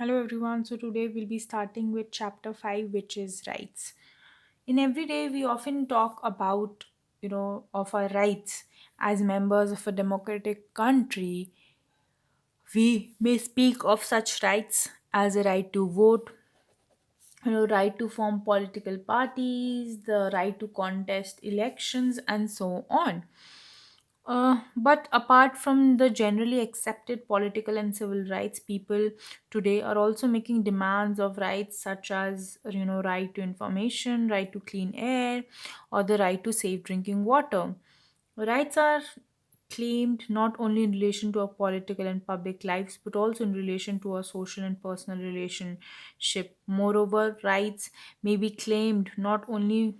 Hello everyone. So today we'll be starting with chapter 5, which is rights. In every day we often talk about, of our rights as members of a democratic country. We may speak of such rights as a right to vote, right to form political parties, the right to contest elections, and so on. But apart from the generally accepted political and civil rights, people today are also making demands of rights such as, right to information, right to clean air, or the right to safe drinking water. Rights are claimed not only in relation to our political and public lives, but also in relation to our social and personal relationship. Moreover, rights may be claimed not only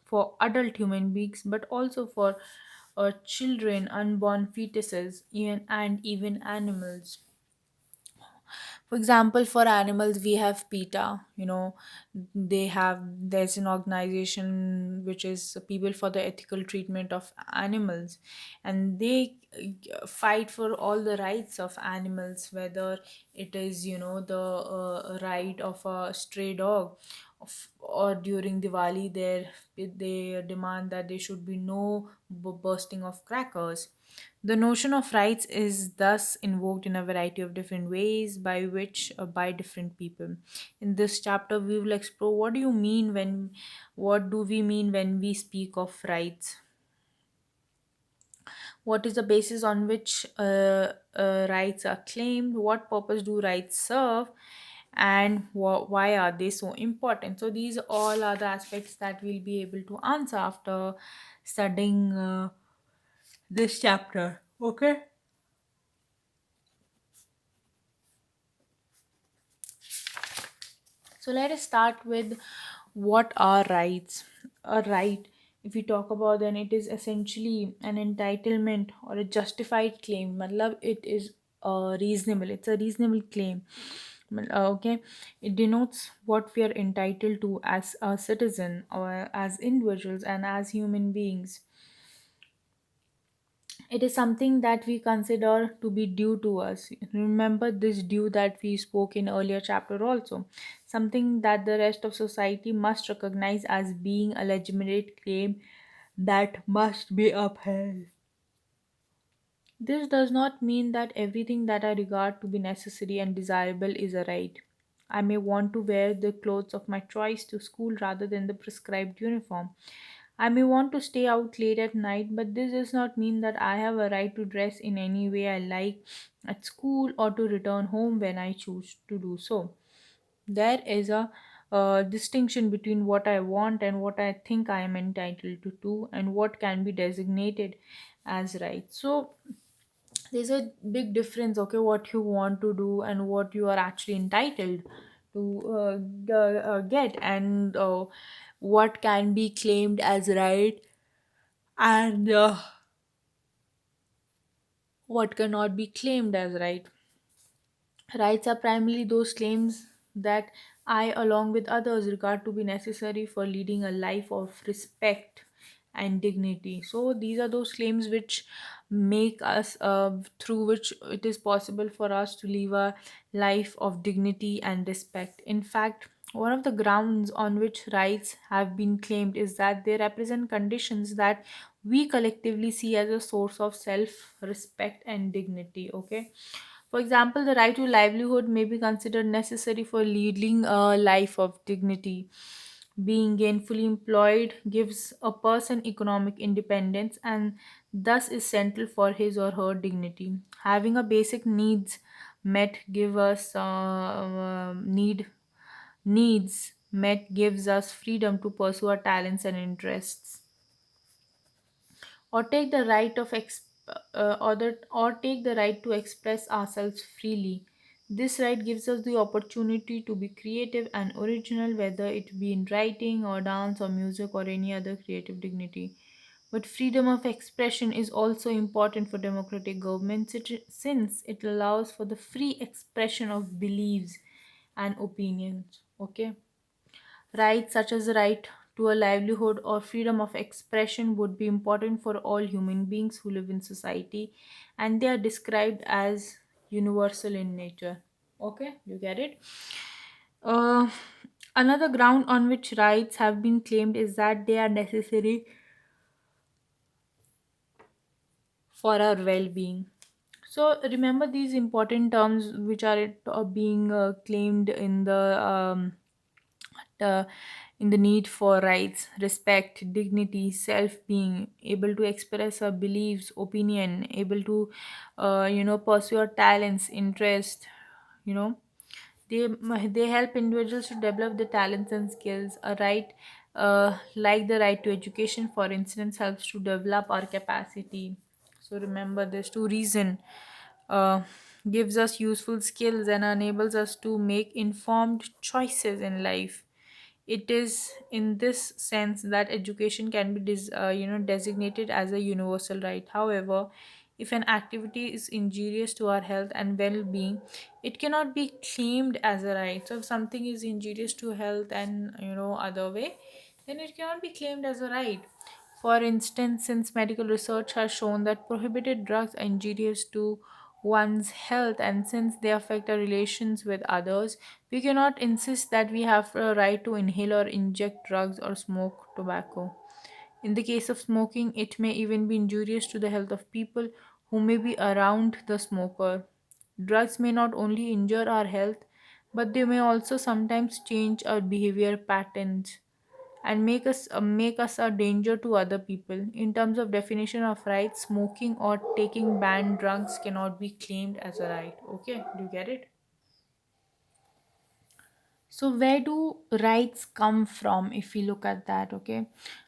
for adult human beings but also for children, unborn fetuses, even animals. For example, for animals, we have PETA. There's an organization which is People for the Ethical Treatment of Animals, and they fight for all the rights of animals, whether it is, the right of a stray dog, or during Diwali, they demand that there should be no bursting of crackers. The notion of rights is thus invoked in a variety of different ways by different people. In this chapter, we will explore what do we mean when we speak of rights? What is the basis on which rights are claimed? What purpose do rights serve? And why are they so important? So these all are the aspects that we'll be able to answer after studying this chapter. Okay. So let us start with what are rights. A right, if we talk about, then it is essentially an entitlement or a justified claim. Matlab, it is reasonable. It's a reasonable claim. Okay, it denotes what we are entitled to as a citizen or as individuals and as human beings. It is something that we consider to be due to us. Remember this due that we spoke in earlier chapter also. Something that the rest of society must recognize as being a legitimate claim that must be upheld. This does not mean that everything that I regard to be necessary and desirable is a right. I may want to wear the clothes of my choice to school rather than the prescribed uniform. I may want to stay out late at night, but this does not mean that I have a right to dress in any way I like at school or to return home when I choose to do so. There is a distinction between what I want and what I think I am entitled to do, and what can be designated as right. So, there's a big difference, okay, what you want to do and what you are actually entitled to get, and what can be claimed as right, and what cannot be claimed as right. Rights are primarily those claims that I, along with others, regard to be necessary for leading a life of respect and dignity. So, these are those claims which make us, through which it is possible for us to live a life of dignity and respect. In fact, one of the grounds on which rights have been claimed is that they represent conditions that we collectively see as a source of self respect and dignity. Okay, for example, the right to livelihood may be considered necessary for leading a life of dignity. Being gainfully employed gives a person economic independence and thus is central for his or her dignity. Having a basic needs met give us needs met gives us freedom to pursue our talents and interests, or take the right of or take the right to express ourselves freely. This right gives us the opportunity to be creative and original, whether it be in writing or dance or music or any other creative dignity. But freedom of expression is also important for democratic governments, since it allows for the free expression of beliefs and opinions. Okay, rights such as the right to a livelihood or freedom of expression would be important for all human beings who live in society, and they are described as universal in nature. Okay, you get it. uh, Another ground on which rights have been claimed is that they are necessary for our well-being. So remember these important terms which are being claimed uh, in the need for rights: respect, dignity, self-being, able to express our beliefs, opinion, able to pursue our talents, interest. You know, they help individuals to develop their talents and skills. A right, like the right to education, for instance, helps to develop our capacity. So remember, there's two reason. Uh, Gives us useful skills and enables us to make informed choices in life. It is in this sense that education can be designated as a universal right. However, if an activity is injurious to our health and well-being, it cannot be claimed as a right. So if something is injurious to health and other way, then it cannot be claimed as a right. For instance, since medical research has shown that prohibited drugs are injurious to one's health, and since they affect our relations with others, we cannot insist that we have a right to inhale or inject drugs or smoke tobacco. In the case of smoking, it may even be injurious to the health of people who may be around the smoker. Drugs may not only injure our health, but they may also sometimes change our behavior patterns and make us a danger to other people. In terms of definition of rights, smoking or taking banned drugs cannot be claimed as a right. Okay, do you get it? So where do rights come from if we look at that? Okay,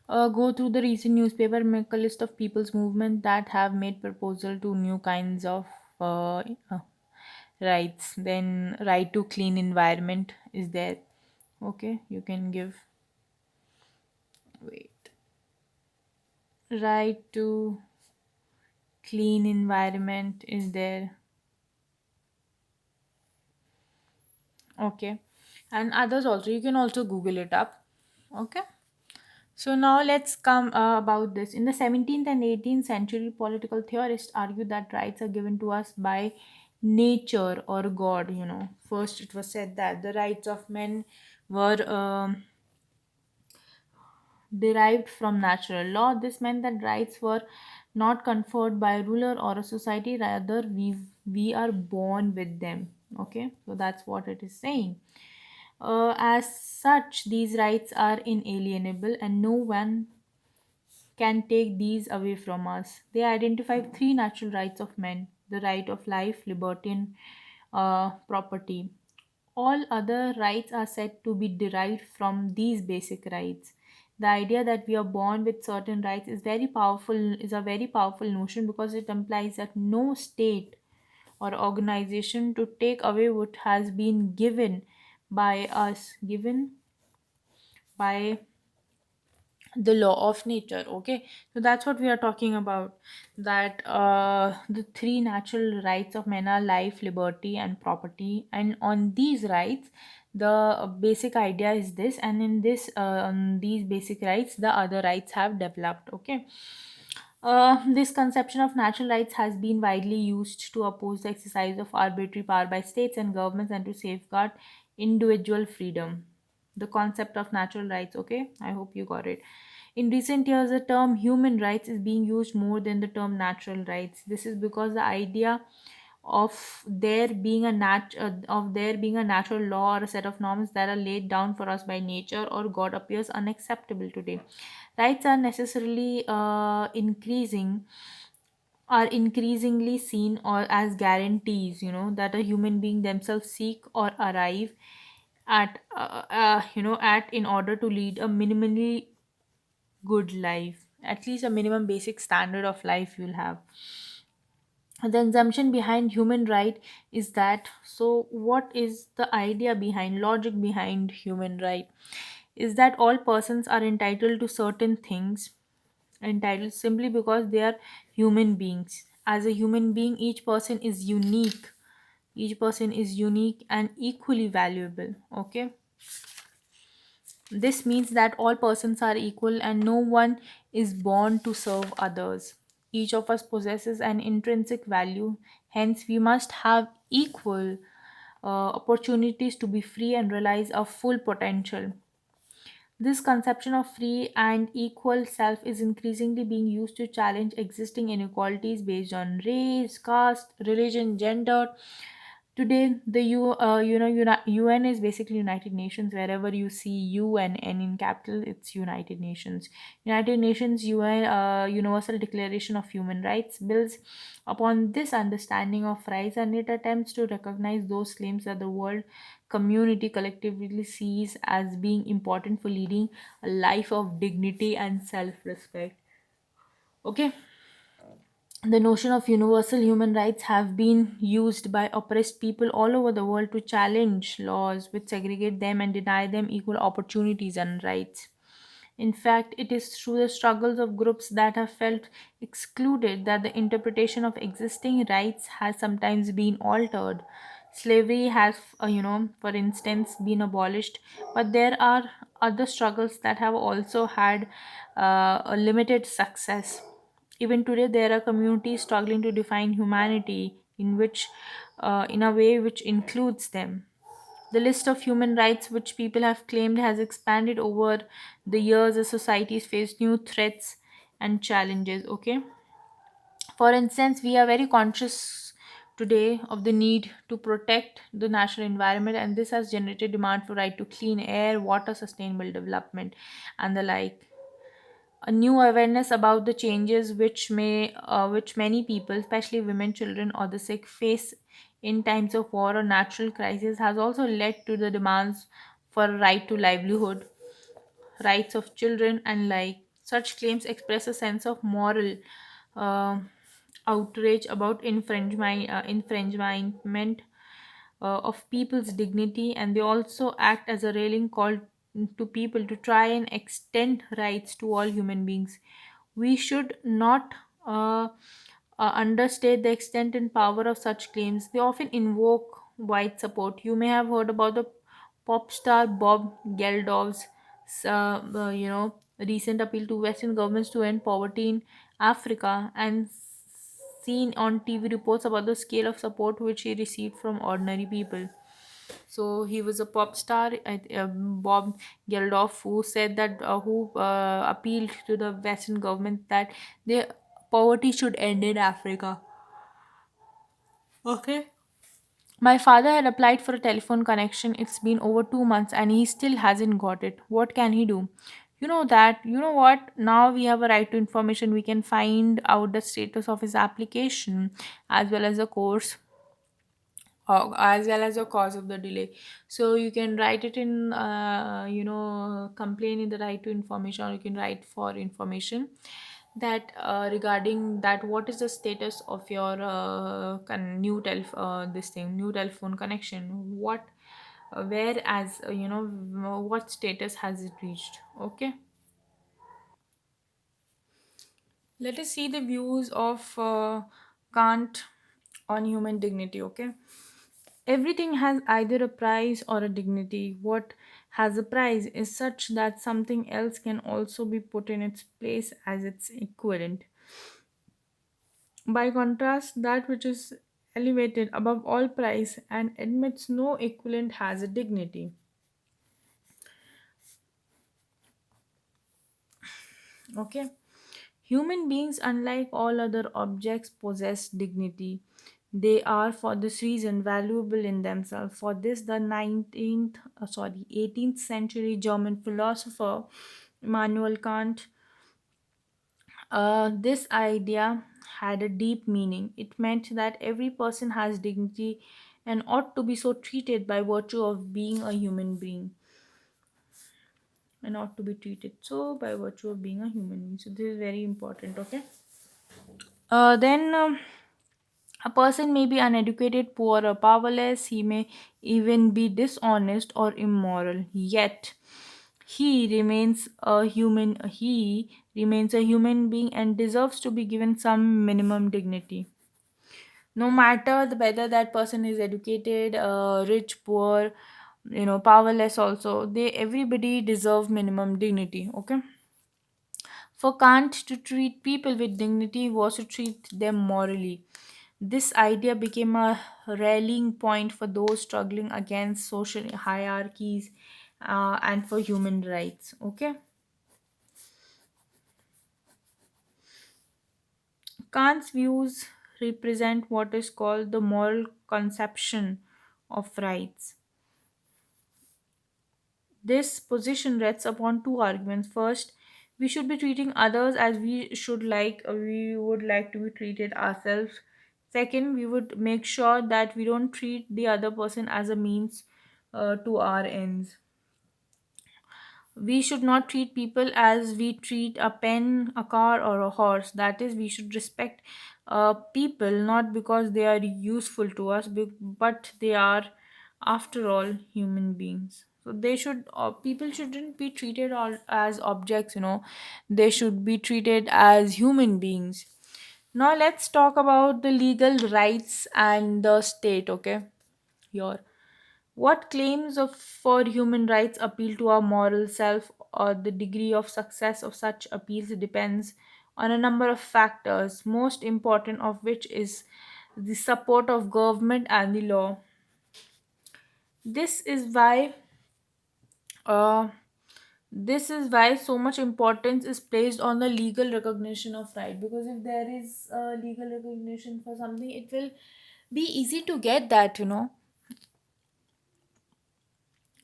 go through the recent newspaper, make a list of people's movement that have made proposal to new kinds of uh, uh, rights. Then right to clean environment is there. Okay, you can give, wait, right to clean environment is there. Okay, and others also, you can also google it up. Okay, so now let's come about this. In the 17th and 18th century, political theorists argued that rights are given to us by nature or god. First it was said that the rights of men were derived from natural law. This meant that rights were not conferred by a ruler or a society, rather we are born with them. Okay, so that's what it is saying. As such, these rights are inalienable and no one can take these away from us. They identify three natural rights of men: the right of life, liberty, and property. All other rights are said to be derived from these basic rights. The idea that we are born with certain rights is a very powerful notion, because it implies that no state or organization to take away what has been given by the law of nature. Okay, so that's what we are talking about, that the three natural rights of men are life, liberty, and property. And on these rights, the basic idea is this, and in this on these basic rights, the other rights have developed. Okay, this conception of natural rights has been widely used to oppose the exercise of arbitrary power by states and governments and to safeguard individual freedom. The concept of natural rights. Okay, I hope you got it. In recent years, the term human rights is being used more than the term natural rights. This is because the idea of there being a natural law or a set of norms that are laid down for us by nature or God appears unacceptable today. Rights are necessarily are increasingly seen or as guarantees, that a human being themselves seek or arrive at in order to lead a minimally good life, at least a minimum basic standard of life you'll have. The assumption behind human right is that, so what is the idea behind, logic behind human right, is that all persons are entitled to certain things, entitled simply because they are human beings. As a human being, each person is unique and equally valuable. Okay, this means that all persons are equal and no one is born to serve others. Each of us possesses an intrinsic value, hence, we must have equal opportunities to be free and realize our full potential. This conception of free and equal self is increasingly being used to challenge existing inequalities based on race, caste, religion, gender. Today, the UN is basically United Nations. Wherever you see U and N in capital, it's United Nations. United Nations UN Universal Declaration of Human Rights builds upon this understanding of rights, and it attempts to recognize those claims that the world community collectively sees as being important for leading a life of dignity and self-respect. Okay, the notion of universal human rights have been used by oppressed people all over the world to challenge laws which segregate them and deny them equal opportunities and rights. In fact, it is through the struggles of groups that have felt excluded that the interpretation of existing rights has sometimes been altered. Slavery has, for instance, been abolished, but there are other struggles that have also had a limited success. Even today, there are communities struggling to define humanity in a way which includes them. The list of human rights which people have claimed has expanded over the years as societies face new threats and challenges. Okay, for instance, we are very conscious today of the need to protect the natural environment, and this has generated demand for right to clean air, water, sustainable development, and the like. A new awareness about the changes which many people, especially women, children, or the sick, face in times of war or natural crisis has also led to the demands for a right to livelihood, rights of children, and like such claims express a sense of moral uh, outrage about infringement of people's dignity, and they also act as a railing call to people to try and extend rights to all human beings. We should not understate the extent and power of such claims. They often invoke wide support. You may have heard about the pop star Bob Geldof's recent appeal to Western governments to end poverty in Africa, and seen on TV reports about the scale of support which he received from ordinary people. So he was a pop star, Bob Geldof, who said that who appealed to the Western government that the poverty should end in Africa. Okay. My father had applied for a telephone connection. It's been over 2 months and he still hasn't got it. What can he do? You know what? Now we have a right to information. We can find out the status of his application as well as the course, as well as the cause of the delay. So you can write it in, complain in the right to information, or you can write for information that regarding that what is the status of your new telephone connection, what where as what status has it reached. Okay, let us see the views of Kant on human dignity. Okay, everything has either a price or a dignity. What has a price is such that something else can also be put in its place as its equivalent. By contrast, that which is elevated above all price and admits no equivalent has a dignity. Okay. Human beings, unlike all other objects, possess dignity. They are, for this reason, valuable in themselves. For this, the 18th century German philosopher Immanuel Kant, this idea had a deep meaning. It meant that every person has dignity and ought to be so treated by virtue of being a human being, and ought to be treated so by virtue of being a human being. So this is very important. Okay. Then a person may be uneducated, poor, or powerless. He may even be dishonest or immoral. Yet he remains a human being and deserves to be given some minimum dignity. No matter whether that person is educated, rich, poor, powerless also, they everybody deserve minimum dignity. Okay. For Kant, to treat people with dignity was to treat them morally. This idea became a rallying point for those struggling against social hierarchies and for human rights. Okay, Kant's views represent what is called the moral conception of rights. This position rests upon two arguments. First, we should be treating others as we would like to be treated ourselves. Second, we would make sure that we don't treat the other person as a means to our ends. We should not treat people as we treat a pen, a car, or a horse. That is, we should respect people not because they are useful to us, but they are, after all, human beings. So people shouldn't be treated all as objects. They should be treated as human beings. Now let's talk about the legal rights and the state. Okay, here. What claims for human rights appeal to our moral self, or the degree of success of such appeals depends on a number of factors, most important of which is the support of government and the law. This is why uh, this is why so much importance is placed on the legal recognition of right, because if there is legal recognition for something, it will be easy to get that.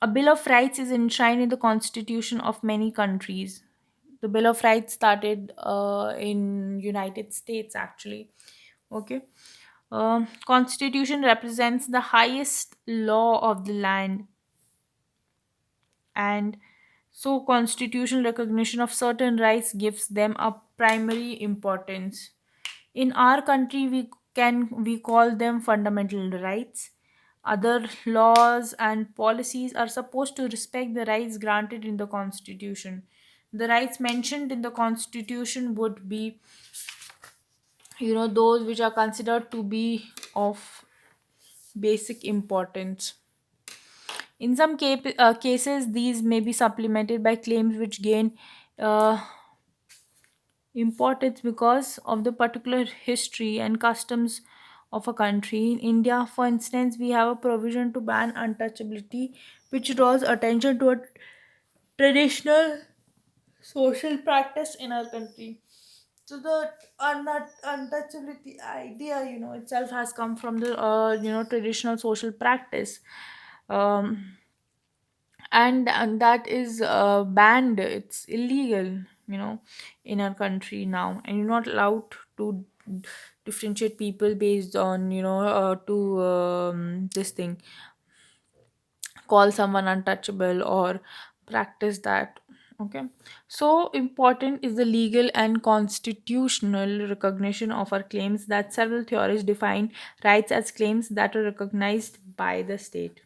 A Bill of Rights is enshrined in the constitution of many countries. The Bill of Rights started in United States actually. Okay. Constitution represents the highest law of the land, and so constitutional recognition of certain rights gives them a primary importance. In our country, we call them fundamental rights. Other laws and policies are supposed to respect the rights granted in the constitution. The rights mentioned in the constitution would be, those which are considered to be of basic importance. In some cases, these may be supplemented by claims which gain uh, importance because of the particular history and customs of a country. In India, for instance, we have a provision to ban untouchability, which draws attention to a traditional social practice in our country. So the untouchability idea, itself has come from the traditional social practice. Um, and that is banned, it's illegal, in our country now, and you're not allowed to differentiate people based on to this thing, call someone untouchable or practice that. Okay, so important is the legal and constitutional recognition of our claims that several theories define rights as claims that are recognized by the state.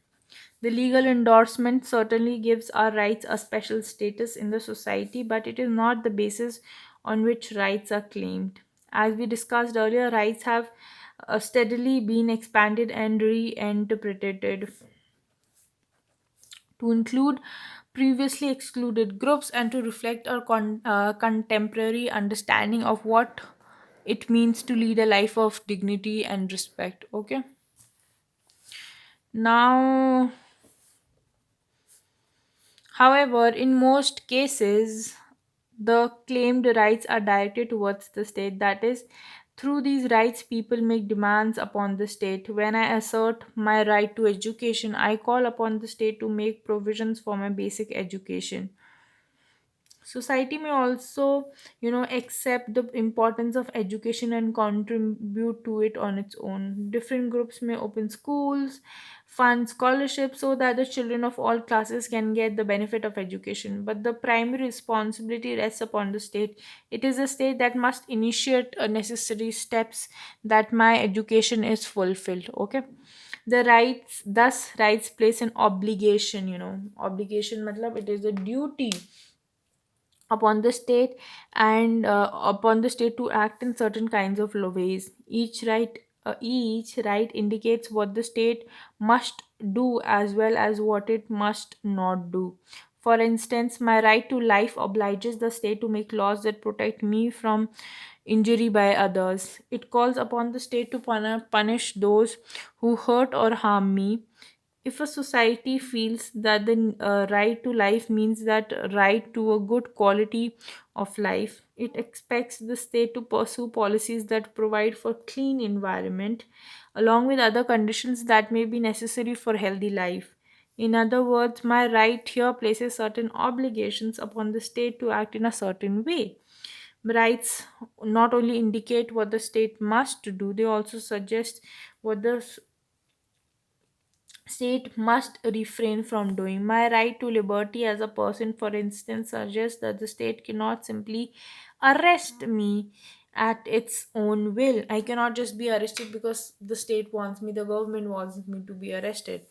The legal endorsement certainly gives our rights a special status in the society, but it is not the basis on which rights are claimed. As we discussed earlier, rights have steadily been expanded and reinterpreted to include previously excluded groups and to reflect our contemporary understanding of what it means to lead a life of dignity and respect. Okay, now, however, in most cases, the claimed rights are directed towards the state. That is, through these rights, people make demands upon the state. When I assert my right to education, I call upon the state to make provisions for my basic education. Society may also, accept the importance of education and contribute to it on its own. Different groups may open schools, fund scholarships so that the children of all classes can get the benefit of education. But the primary responsibility rests upon the state. It is the state that must initiate necessary steps that my education is fulfilled. Okay. Thus rights place an obligation, obligation matlab it is a duty upon the state, and upon the state to act in certain kinds of ways. Each right indicates what the state must do as well as what it must not do. For instance, my right to life obliges the state to make laws that protect me from injury by others. It calls upon the state to punish those who hurt or harm me. If a society feels that the right to life means that right to a good quality of life, it expects the state to pursue policies that provide for clean environment along with other conditions that may be necessary for healthy life. In other words, my right here places certain obligations upon the state to act in a certain way. Rights not only indicate what the state must do, they also suggest what the state must refrain from doing. My right to liberty as a person, for instance, suggests that the state cannot simply arrest me at its own will. I cannot just be arrested because the state wants me, the government wants me to be arrested.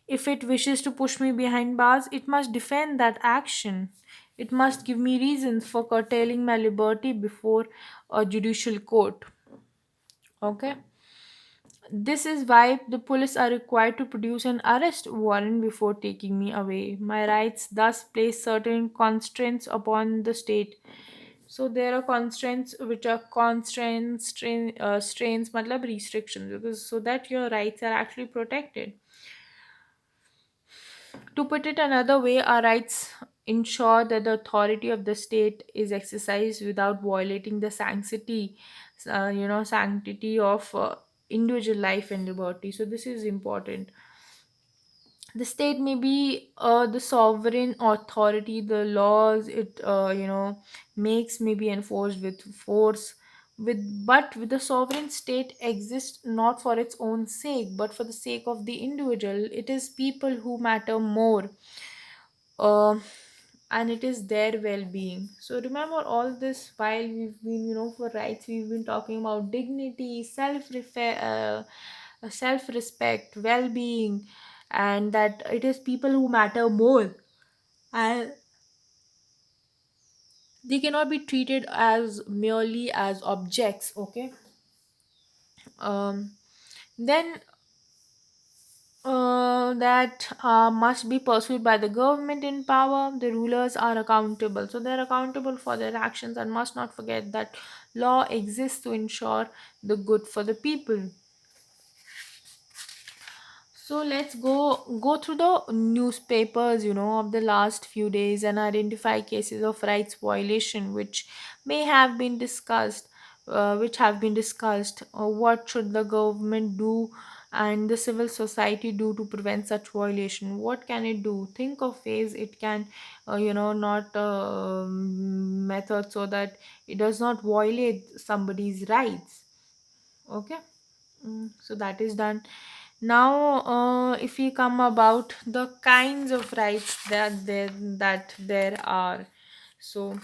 If it wishes to push me behind bars, it must defend that action. It must give me reasons for curtailing my liberty before a judicial court. Okay? This is why the police are required to produce an arrest warrant before taking me away. My rights thus place certain constraints upon the state. So there are constraints which are constraints, strains, matlab restrictions, because so that your rights are actually protected. To put it another way, our rights ensure that the authority of the state is exercised without violating the sanctity of individual life and liberty. So this is important. The state may be the sovereign authority. The laws it makes may be enforced with force. With the sovereign state exists not for its own sake, but for the sake of the individual. It is people who matter more, uh, and it is their well-being. So remember all this while we've been, for rights, we've been talking about dignity, self-respect, well-being, and that it is people who matter more, and they cannot be treated as merely as objects. Okay. Then that must be pursued by the government in power. The rulers are accountable. So they're accountable for their actions and must not forget that law exists to ensure the good for the people. So let's go through the newspapers, of the last few days and identify cases of rights violation may have been discussed, which have been discussed. What should the government do and the civil society do to prevent such violation? What can it do? Think of ways it can, not method so that it does not violate somebody's rights. Okay. So that is done. Now, if we come about the kinds of rights that there are, so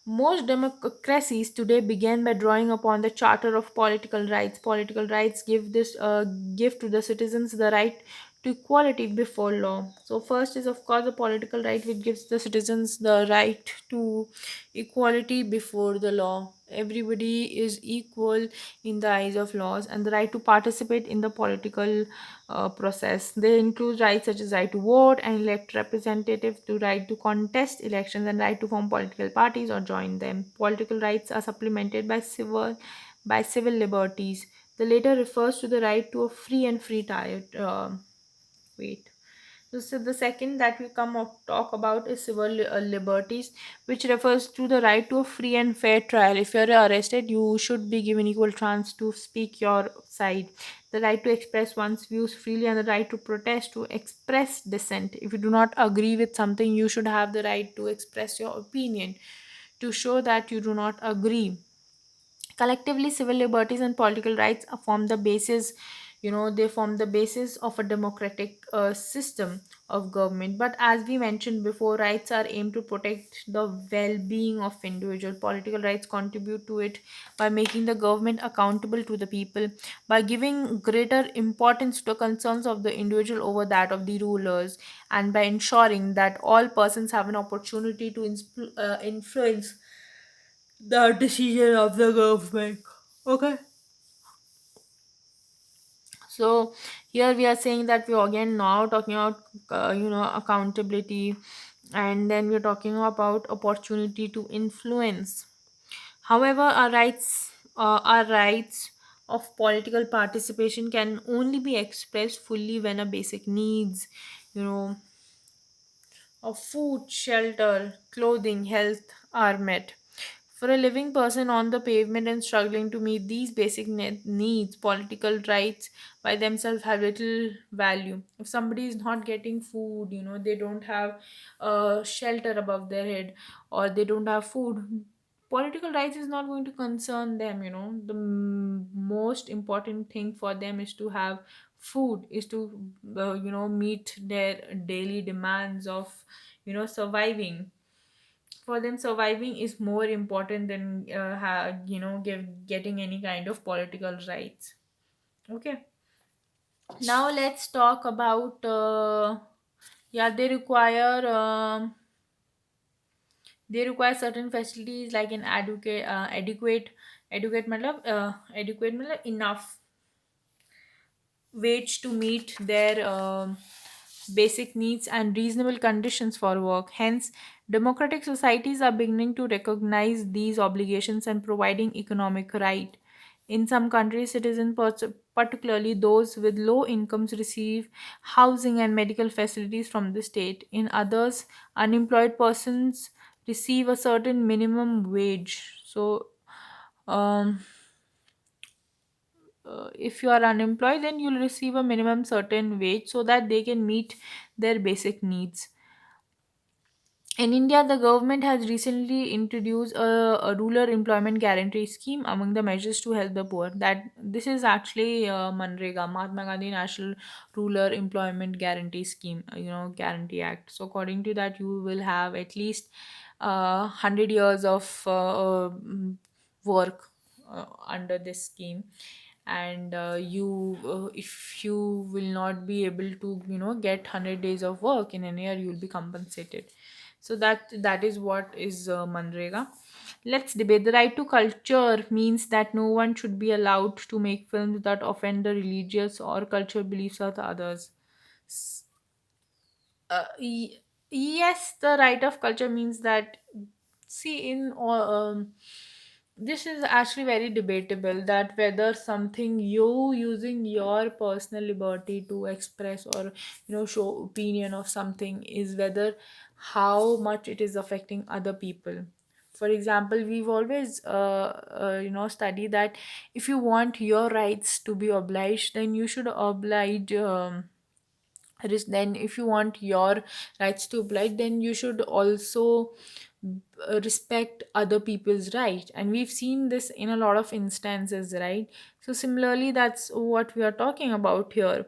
most democracies today began by drawing upon the Charter of Political Rights. Political rights give to the citizens the right to equality before law. So first is of course the political right, which gives the citizens the right to equality before the law. Everybody is equal in the eyes of laws, and the right to participate in the political process. They include rights such as right to vote and elect representatives, to right to contest elections, and right to form political parties or join them. Political rights are supplemented by civil liberties. The latter refers to the right to a free and free trial. Wait. So the second that we come of talk about is civil liberties, which refers to the right to a free and fair trial. If you're arrested, you should be given equal chance to speak your side. The right to express one's views freely, and the right to protest, to express dissent. If you do not agree with something, you should have the right to express your opinion to show that you do not agree. Collectively, civil liberties and political rights form the basis, they form the basis of a democratic system of government. But as we mentioned before, rights are aimed to protect the well-being of individual. Political rights contribute to it by making the government accountable to the people, by giving greater importance to concerns of the individual over that of the rulers, and by ensuring that all persons have an opportunity to influence the decision of the government. Okay. So here we are saying that we are again now talking about accountability, and then we're talking about opportunity to influence. However, our rights of political participation can only be expressed fully when our basic needs, you know, of food, shelter, clothing, health are met. For a living person on the pavement and struggling to meet these basic needs, political rights by themselves have little value. If somebody is not getting food, they don't have shelter above their head, or they don't have food, political rights is not going to concern them. The most important thing for them is to have food, is to meet their daily demands of surviving. For them, surviving is more important than getting any kind of political rights. Okay, now let's talk about yeah, they require certain facilities like an adequate enough wage to meet their basic needs and reasonable conditions for work. Hence, democratic societies are beginning to recognize these obligations and providing economic right. In some countries, citizens, particularly those with low incomes, receive housing and medical facilities from the state. In others, unemployed persons receive a certain minimum wage. So, um, if you are unemployed, then you'll receive a minimum certain wage so that they can meet their basic needs. In India, the government has recently introduced a rural employment guarantee scheme among the measures to help the poor. That this is actually Manrega, Mahatma Gandhi National Rural Employment Guarantee Scheme, Guarantee Act. So according to that, you will have at least 100 years of work under this scheme. And if you will not be able to get 100 days of work in a year, you will be compensated. So that is what is Manrega. Let's debate. The right to culture means that no one should be allowed to make films that offend the religious or cultural beliefs of the others. S- yes, the right of culture means that, see, this is actually very debatable, that whether something, you using your personal liberty to express or show opinion of something, is whether how much it is affecting other people. For example, we've always studied that if you want your rights to be obliged, then you should oblige, then if you want your rights to oblige, then you should also respect other people's right. And we've seen this in a lot of instances, right? So similarly, that's what we are talking about here.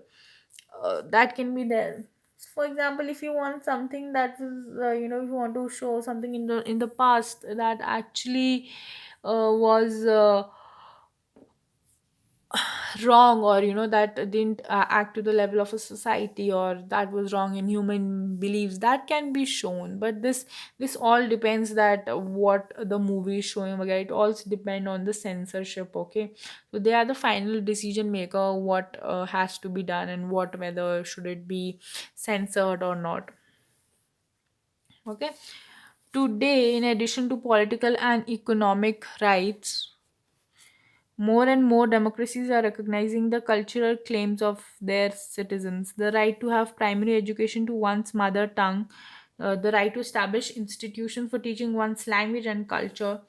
That can be there. For example, if you want something that is if you want to show something in the past that actually was wrong, or that didn't act to the level of a society, or that was wrong in human beliefs, that can be shown. But this all depends that what the movie is showing. Okay, it also depend on the censorship. Okay, so they are the final decision maker, what has to be done, and what, whether should it be censored or not. Okay, today, in addition to political and economic rights, more and more democracies are recognizing the cultural claims of their citizens. The right to have primary education to one's mother tongue, the right to establish institutions for teaching one's language and culture,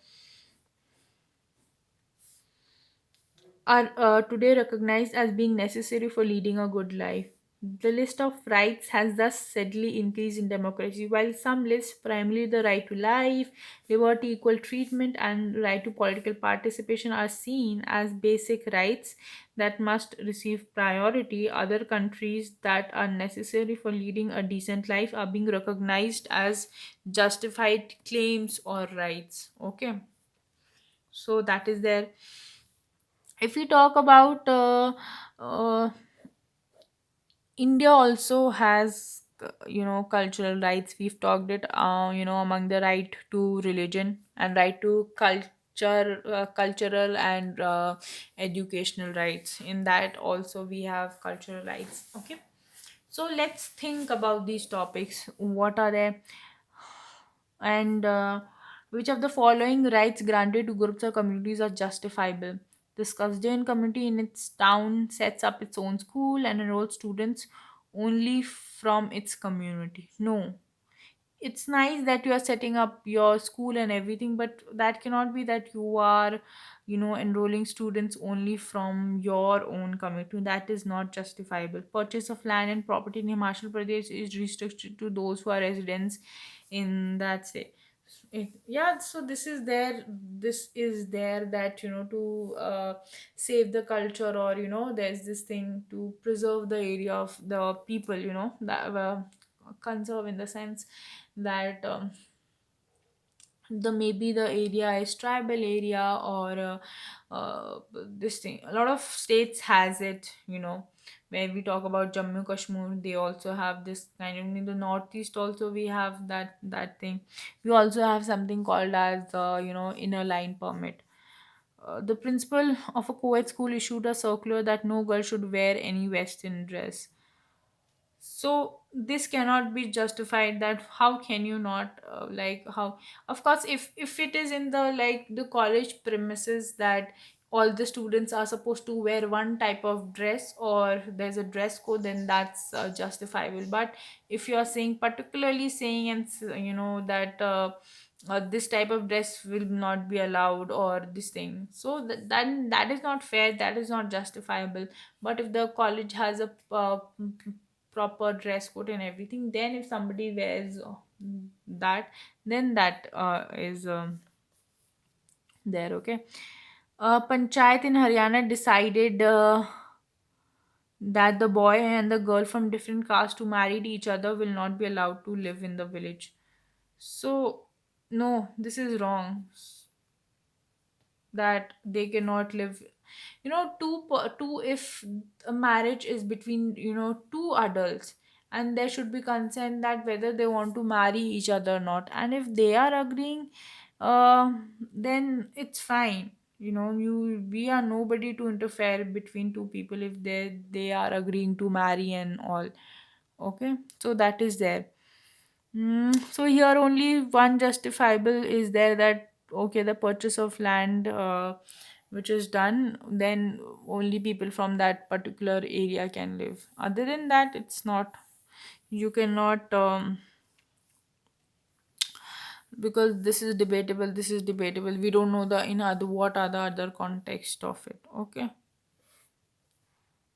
are today recognized as being necessary for leading a good life. The list of rights has thus steadily increased in democracy, while some lists, primarily the right to life, liberty, equal treatment, and right to political participation, are seen as basic rights that must receive priority. Other countries that are necessary for leading a decent life are being recognized as justified claims or rights. Okay, so that is there. If we talk about uh, India also has cultural rights. We've talked it among the right to religion and right to cultural and educational rights. In that also we have cultural rights. Okay, so let's think about these topics. What are they? And Which of the following rights granted to groups or communities are justifiable? This custodian community in its town sets up its own school and enrolls students only from its community. No, it's nice that you are setting up your school and everything, but that cannot be that you are, enrolling students only from your own community. That is not justifiable. Purchase of land and property in Himachal Pradesh is restricted to those who are residents in that state. Yeah, so this is there that, to save the culture, or there's this thing to preserve the area of the people, that conserve in the sense that, the maybe the area is tribal area, or this thing. A lot of states has it, where we talk about Jammu Kashmir, they also have this kind of, in the northeast also we have that thing. We also have something called as, inner line permit. The principal of a co-ed school issued a circular that no girl should wear any western dress. So this cannot be justified. That how can you not, like, how, of course, if it is in the, like, the college premises, that all the students are supposed to wear one type of dress, or there's a dress code, then that's justifiable. But if you are saying, particularly saying, and that, this type of dress will not be allowed, or this thing, so that is not fair, that is not justifiable. But if the college has a proper dress code and everything, then if somebody wears that, then that is there. Okay. Panchayat in Haryana decided that the boy and the girl from different castes who married each other will not be allowed to live in the village. So no, this is wrong, that they cannot live, two, if a marriage is between, two adults, and there should be consent, that whether they want to marry each other or not, and if they are agreeing, uh, then it's fine. We are nobody to interfere between two people if they are agreeing to marry and all. Okay, so that is there. So here only one justifiable is there, that okay, the purchase of land, which is done, then only people from that particular area can live. Other than that, it's not. You cannot, because this is debatable. This is debatable. We don't know the in other what are the other context of it. Okay.